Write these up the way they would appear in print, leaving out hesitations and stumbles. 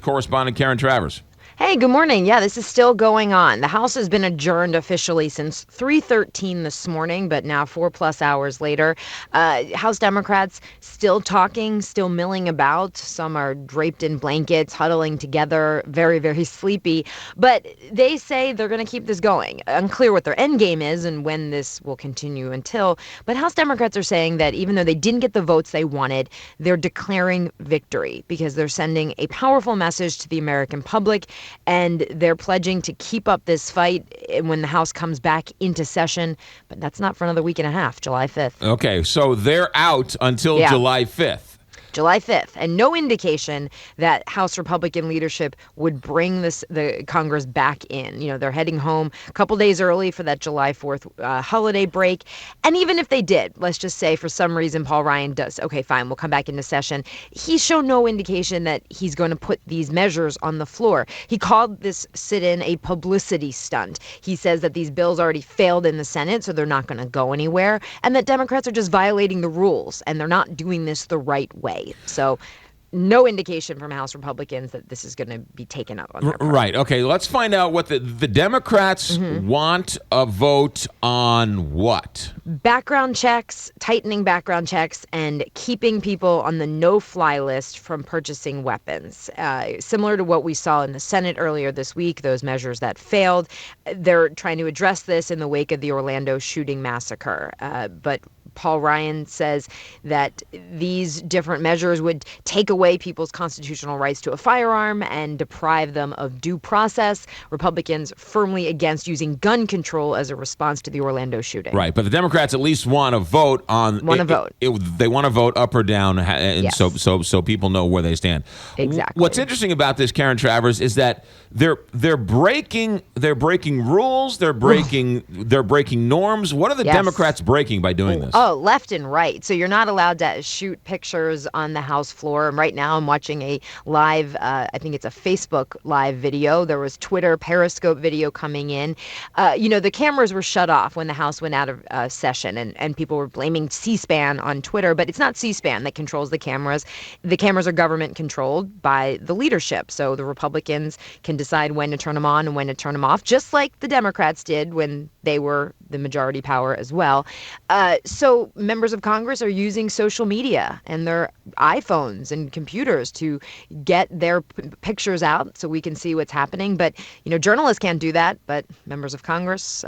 correspondent Karen Travers. Hey, good morning. Yeah, this is still going on. The House has been adjourned officially since 3:13 this morning, but now 4+ hours later, House Democrats still talking, still milling about. Some are draped in blankets, huddling together, very, very sleepy. But they say they're going to keep this going. Unclear what their end game is and when this will continue until. But House Democrats are saying that even though they didn't get the votes they wanted, they're declaring victory because they're sending a powerful message to the American public. And they're pledging to keep up this fight when the House comes back into session. But that's not for another week and a half, July 5th. Okay, so they're out until July 5th. July 5th, and no indication that House Republican leadership would bring the Congress back in. You know, they're heading home a couple days early for that July 4th holiday break. And even if they did, let's just say for some reason Paul Ryan does, okay, fine, we'll come back into session. He's shown no indication that he's going to put these measures on the floor. He called this sit-in a publicity stunt. He says that these bills already failed in the Senate, so they're not going to go anywhere, and that Democrats are just violating the rules, and they're not doing this the right way. So no indication from House Republicans that this is going to be taken up on their part. Right. Okay, let's find out what the Democrats want a vote on what? Background checks, tightening background checks, and keeping people on the no-fly list from purchasing weapons. Similar to what we saw in the Senate earlier this week, those measures that failed. They're trying to address this in the wake of the Orlando shooting massacre. But Paul Ryan says that these different measures would take away people's constitutional rights to a firearm and deprive them of due process. Republicans firmly against using gun control as a response to the Orlando shooting. Right, but the Democrats at least want to vote on. They want to vote up or down, and Yes. so people know where they stand. Exactly. What's interesting about this, Karen Travers, is that they're breaking rules. They're breaking norms. What are the Yes. Democrats breaking by doing this? Oh, left and right. So you're not allowed to shoot pictures on the House floor. And right now I'm watching a live, I think it's a Facebook live video. There was Twitter Periscope video coming in. The cameras were shut off when the House went out of session, and people were blaming C-SPAN on Twitter. But it's not C-SPAN that controls the cameras. The cameras are government controlled by the leadership. So the Republicans can decide when to turn them on and when to turn them off, just like the Democrats did when they were the majority power as well. So members of Congress are using social media and their iPhones and computers to get their pictures out so we can see what's happening. But, journalists can't do that, but members of Congress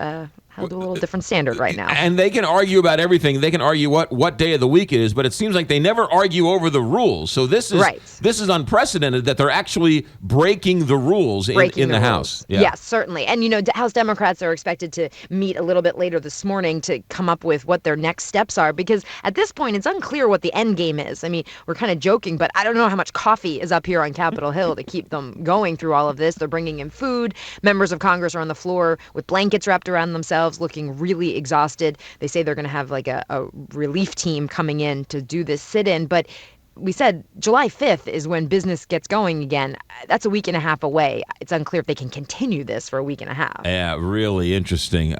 held a little different standard right now. And they can argue about everything. They can argue what day of the week it is, but it seems like they never argue over the rules. So this is unprecedented that they're actually breaking the rules in the House. Yeah. Yes, certainly. And, House Democrats are expected to meet a little bit later this morning to come up with what their next steps are, because at this point, it's unclear what the end game is. I mean, we're kind of joking, but I don't know how much coffee is up here on Capitol Hill to keep them going through all of this. They're bringing in food. Members of Congress are on the floor with blankets wrapped around themselves, looking really exhausted. They say they're going to have like a relief team coming in to do this sit-in. But we said July 5th is when business gets going again. That's a week and a half away. It's unclear if they can continue this for a week and a half. Yeah, really interesting.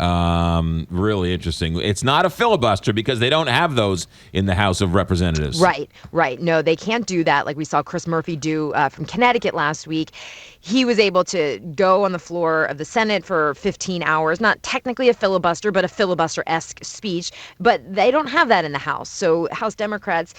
Really interesting. It's not a filibuster because they don't have those in the House of Representatives. Right. No, they can't do that like we saw Chris Murphy do from Connecticut last week. He was able to go on the floor of the Senate for 15 hours. Not technically a filibuster, but a filibuster-esque speech. But they don't have that in the House. So House Democrats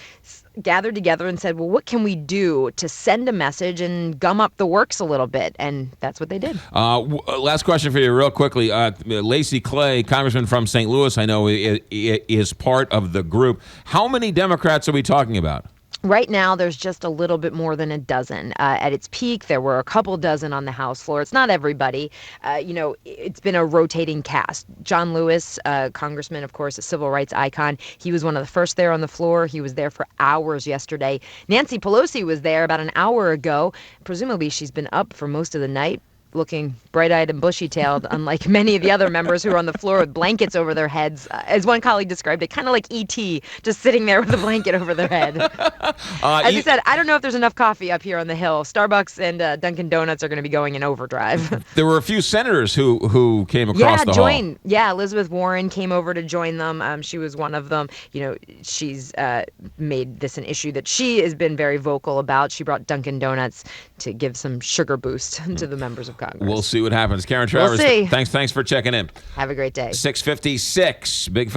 gathered together and said, well, what can we do to send a message and gum up the works a little bit? And that's what they did. Last question for you real quickly. Lacey Clay, congressman from St. Louis, I know, is part of the group. How many Democrats are we talking about? Right now, there's just a little bit more than a dozen. At its peak, there were a couple dozen on the House floor. It's not everybody. It's been a rotating cast. John Lewis, congressman, of course, a civil rights icon. He was one of the first there on the floor. He was there for hours yesterday. Nancy Pelosi was there about an hour ago. Presumably, she's been up for most of the night. looking bright-eyed and bushy-tailed, unlike many of the other members who are on the floor with blankets over their heads. As one colleague described it, kind of like E.T., just sitting there with a blanket over their head. As you said, I don't know if there's enough coffee up here on the Hill. Starbucks and Dunkin' Donuts are going to be going in overdrive. There were a few senators who came across the hall. Yeah, Elizabeth Warren came over to join them. She was one of them. She's made this an issue that she has been very vocal about. She brought Dunkin' Donuts to give some sugar boost to the members of Congress. We'll see what happens. Karen Travers, we'll see. Thanks for checking in. Have a great day. 6:56, Big Five.